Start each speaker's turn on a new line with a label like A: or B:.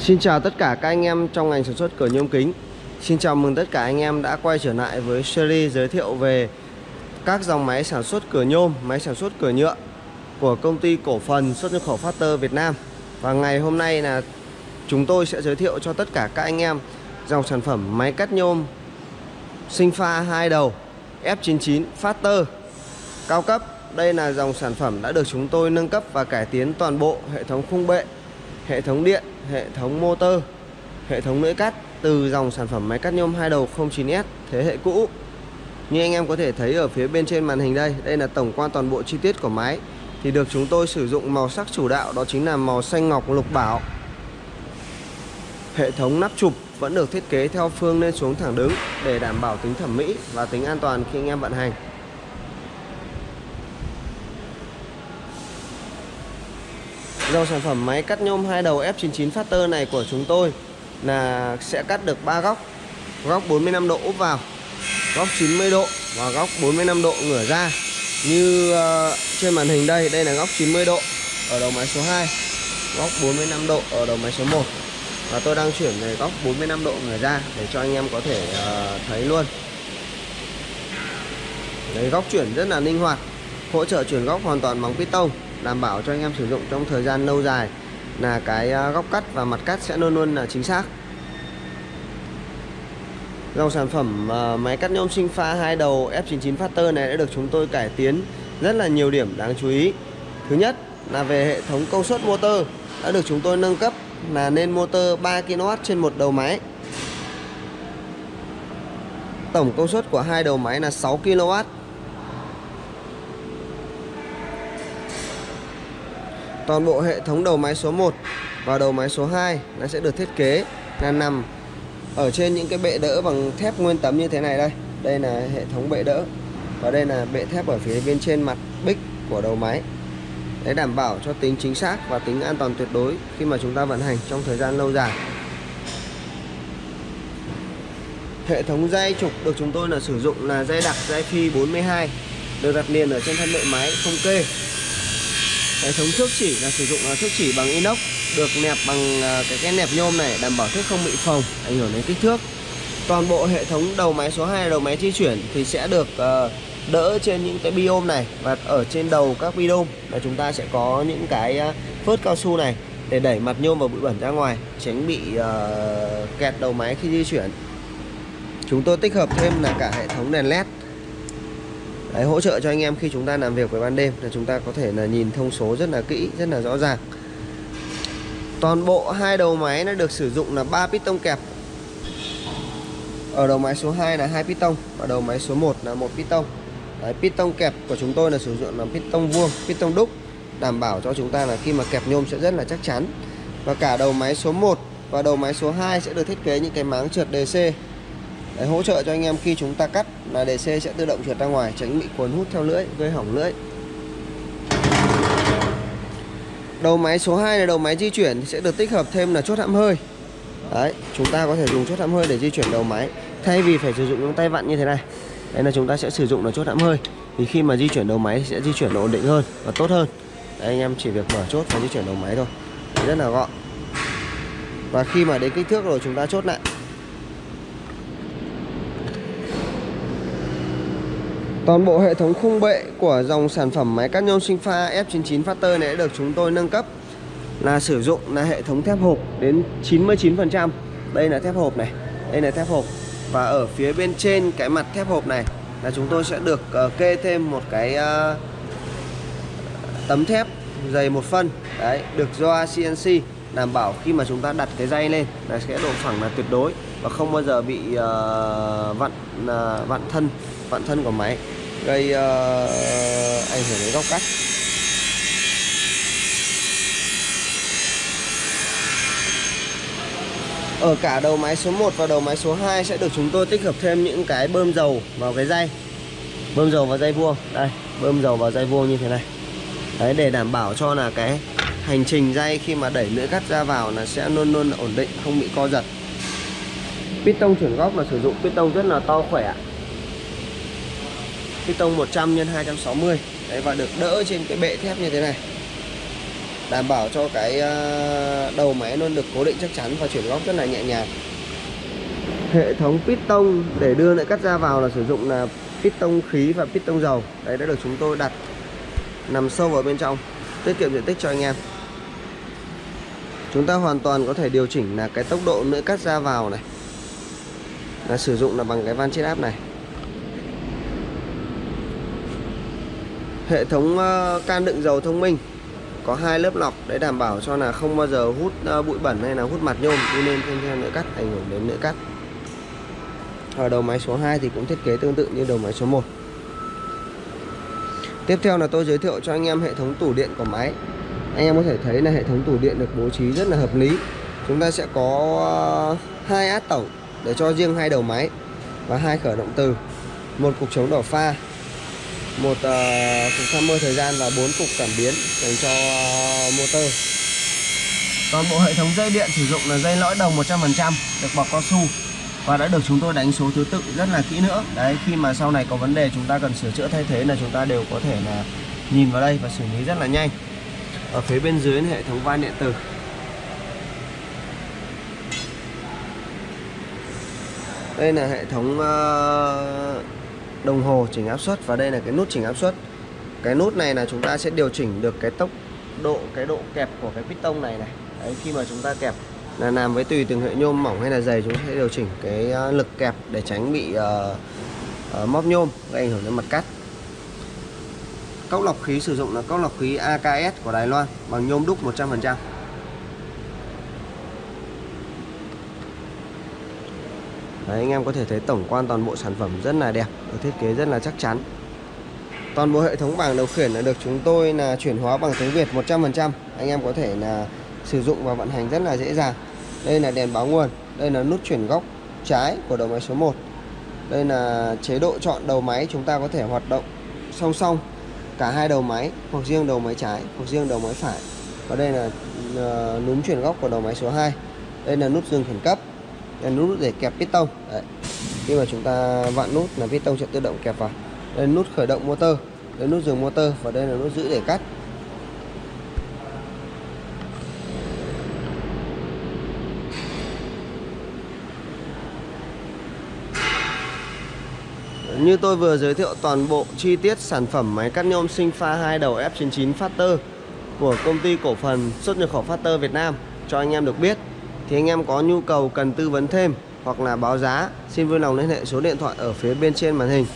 A: Xin chào tất cả các anh em trong ngành sản xuất cửa nhôm kính. Xin chào mừng tất cả anh em đã quay trở lại với series giới thiệu về các dòng máy sản xuất cửa nhôm, máy sản xuất cửa nhựa của công ty cổ phần xuất nhập khẩu Factor Việt Nam. Và ngày hôm nay là chúng tôi sẽ giới thiệu cho tất cả các anh em dòng sản phẩm máy cắt nhôm sinh pha 2 đầu F99 Factor cao cấp. Đây là dòng sản phẩm đã được chúng tôi nâng cấp và cải tiến toàn bộ hệ thống khung bệ, hệ thống điện, hệ thống motor, hệ thống lưỡi cắt từ dòng sản phẩm máy cắt nhôm 2 đầu 09S thế hệ cũ. Như anh em có thể thấy ở phía bên trên màn hình đây là tổng quan toàn bộ chi tiết của máy. Thì được chúng tôi sử dụng màu sắc chủ đạo, đó chính là màu xanh ngọc lục bảo. Hệ thống nắp chụp vẫn được thiết kế theo phương lên xuống thẳng đứng để đảm bảo tính thẩm mỹ và tính an toàn khi anh em vận hành. Dòng sản phẩm máy cắt nhôm 2 đầu F99 Factor này của chúng tôi là sẽ cắt được 3 góc. Góc 45 độ úp vào, góc 90 độ và góc 45 độ ngửa ra. Như trên màn hình đây là góc 90 độ ở đầu máy số 2, góc 45 độ ở đầu máy số 1. Và tôi đang chuyển về góc 45 độ ngửa ra để cho anh em có thể thấy luôn. Đấy, góc chuyển rất là linh hoạt, hỗ trợ chuyển góc hoàn toàn bằng piston, đảm bảo cho anh em sử dụng trong thời gian lâu dài là cái góc cắt và mặt cắt sẽ luôn luôn là chính xác. Dòng sản phẩm máy cắt nhôm sinh pha 2 đầu F99 Factor này đã được chúng tôi cải tiến rất là nhiều điểm đáng chú ý. Thứ nhất là về hệ thống công suất motor đã được chúng tôi nâng cấp là lên motor 3 kW trên một đầu máy. Tổng công suất của hai đầu máy là 6 kW. Toàn bộ hệ thống đầu máy số 1 và đầu máy số 2 nó sẽ được thiết kế là nằm ở trên những cái bệ đỡ bằng thép nguyên tấm như thế này đây. Đây là hệ thống bệ đỡ và đây là bệ thép ở phía bên trên mặt bích của đầu máy. Để đảm bảo cho tính chính xác và tính an toàn tuyệt đối khi mà chúng ta vận hành trong thời gian lâu dài. Hệ thống dây trục được chúng tôi là sử dụng là dây đặc dây phi 42 được đặt liền ở trên thân bệ máy không kê. Hệ thống thước chỉ là sử dụng thước chỉ bằng inox được nẹp bằng cái nẹp nhôm này, đảm bảo thước không bị phồng ảnh hưởng đến kích thước. Toàn bộ hệ thống đầu máy số 2 đầu máy di chuyển thì sẽ được đỡ trên những cái bi ôm này, và ở trên đầu các bi ôm là chúng ta sẽ có những cái phớt cao su này để đẩy mặt nhôm và bụi bẩn ra ngoài, tránh bị kẹt đầu máy khi di chuyển. Chúng tôi tích hợp thêm là cả hệ thống đèn led. Đấy, hỗ trợ cho anh em khi chúng ta làm việc với ban đêm là chúng ta có thể là nhìn thông số rất là kỹ, rất là rõ ràng. Toàn bộ hai đầu máy nó được sử dụng là 3 piston kẹp. Ở đầu máy số 2 là 2 piston và đầu máy số 1 là 1 piston. Đấy, piston kẹp của chúng tôi là sử dụng là piston vuông, piston đúc, đảm bảo cho chúng ta là khi mà kẹp nhôm sẽ rất là chắc chắn. Và cả đầu máy số 1 và đầu máy số 2 sẽ được thiết kế những cái máng trượt DC. Đấy, hỗ trợ cho anh em khi chúng ta cắt là DC sẽ tự động trượt ra ngoài, tránh bị cuốn hút theo lưỡi, gây hỏng lưỡi. Đầu máy số 2 là đầu máy di chuyển sẽ được tích hợp thêm là chốt hãm hơi. Đấy, chúng ta có thể dùng chốt hãm hơi để di chuyển đầu máy thay vì phải sử dụng những tay vặn như thế này. Đây là chúng ta sẽ sử dụng là chốt hãm hơi. Thì khi mà di chuyển đầu máy sẽ di chuyển ổn định hơn và tốt hơn. Đấy, anh em chỉ việc mở chốt và di chuyển đầu máy thôi. Đấy, rất là gọn. Và khi mà đến kích thước rồi chúng ta chốt lại. Toàn bộ hệ thống khung bệ của dòng sản phẩm máy cắt nhôm sinh pha F99 Factor này đã được chúng tôi nâng cấp là sử dụng là hệ thống thép hộp đến 99%. Đây là thép hộp này, đây là thép hộp. Và ở phía bên trên cái mặt thép hộp này là chúng tôi sẽ được kê thêm một cái tấm thép dày 1 phân. Đấy, được doa CNC, đảm bảo khi mà chúng ta đặt cái dây lên là sẽ độ phẳng là tuyệt đối và không bao giờ bị vặn thân của máy, gây ảnh hưởng đến góc cắt. Ở cả đầu máy số 1 và đầu máy số 2 sẽ được chúng tôi tích hợp thêm những cái bơm dầu vào cái dây. Bơm dầu vào dây vuông. Đây, bơm dầu vào dây vuông như thế này. Đấy, để đảm bảo cho là cái hành trình dây khi mà đẩy lưỡi cắt ra vào là sẽ luôn luôn ổn định, không bị co giật. Piston chuyển góc là sử dụng piston rất là to khỏe. Piston 100 x 260. Đấy, và được đỡ trên cái bệ thép như thế này. đảm bảo cho cái đầu máy luôn được cố định chắc chắn và chuyển góc rất là nhẹ nhàng. Hệ thống piston để đưa nội cắt ra vào là sử dụng là piston khí và piston dầu. Đấy đã được chúng tôi đặt nằm sâu vào bên trong, tiết kiệm diện tích cho anh em. Chúng ta hoàn toàn có thể điều chỉnh là cái tốc độ nội cắt ra vào này, là sử dụng là bằng cái van chiết áp này. Hệ thống can đựng dầu thông minh có 2 lớp lọc, để đảm bảo cho là không bao giờ hút bụi bẩn hay là hút mặt nhôm đi lên theo nội cắt, ảnh hưởng đến nội cắt. Ở đầu máy số 2 thì cũng thiết kế tương tự như đầu máy số 1. Tiếp theo là tôi giới thiệu cho anh em hệ thống tủ điện của máy. Anh em có thể thấy là hệ thống tủ điện được bố trí rất là hợp lý. Chúng ta sẽ có 2 át tổng để cho riêng 2 đầu máy và 2 khởi động từ, 1 cục chống đỏ pha, 1 cục timer thời gian và 4 cục cảm biến dành cho motor. Toàn bộ hệ thống dây điện sử dụng là dây lõi đồng 100%, được bọc cao su và đã được chúng tôi đánh số thứ tự rất là kỹ nữa. Đấy, khi mà sau này có vấn đề chúng ta cần sửa chữa thay thế là chúng ta đều có thể là nhìn vào đây và xử lý rất là nhanh. Ở phía bên dưới là hệ thống van điện tử. Đây là hệ thống đồng hồ chỉnh áp suất và đây là cái nút chỉnh áp suất. Cái nút này là chúng ta sẽ điều chỉnh được cái tốc độ, cái độ kẹp của cái piston này này. Đấy, khi mà chúng ta kẹp là làm với tùy từng hệ nhôm mỏng hay là dày, chúng ta sẽ điều chỉnh cái lực kẹp để tránh bị móp nhôm gây ảnh hưởng đến mặt cắt. Cốc lọc khí sử dụng là cốc lọc khí AKS của Đài Loan bằng nhôm đúc 100%. Đấy, anh em có thể thấy tổng quan toàn bộ sản phẩm rất là đẹp, được thiết kế rất là chắc chắn. Toàn bộ hệ thống bảng điều khiển đã được chúng tôi là chuyển hóa bằng tiếng Việt 100%. Anh em có thể là sử dụng và vận hành rất là dễ dàng. Đây là đèn báo nguồn, đây là nút chuyển góc trái của đầu máy số 1. Đây là chế độ chọn đầu máy, chúng ta có thể hoạt động song song cả 2 đầu máy, hoặc riêng đầu máy trái, hoặc riêng đầu máy phải. Và đây là núm chuyển góc của đầu máy số 2. Đây là nút dừng khẩn cấp, đây là nút để kẹp piston. Đấy. Khi mà chúng ta vặn nút là piston sẽ tự động kẹp vào. Đây là nút khởi động motor, đây là nút dừng motor và đây là nút giữ để cắt. Như tôi vừa giới thiệu toàn bộ chi tiết sản phẩm máy cắt nhôm sinh pha 2 đầu F99 Factor của công ty cổ phần xuất nhập khẩu Factor Việt Nam cho anh em được biết, thì anh em có nhu cầu cần tư vấn thêm hoặc là báo giá, xin vui lòng liên hệ số điện thoại ở phía bên trên màn hình.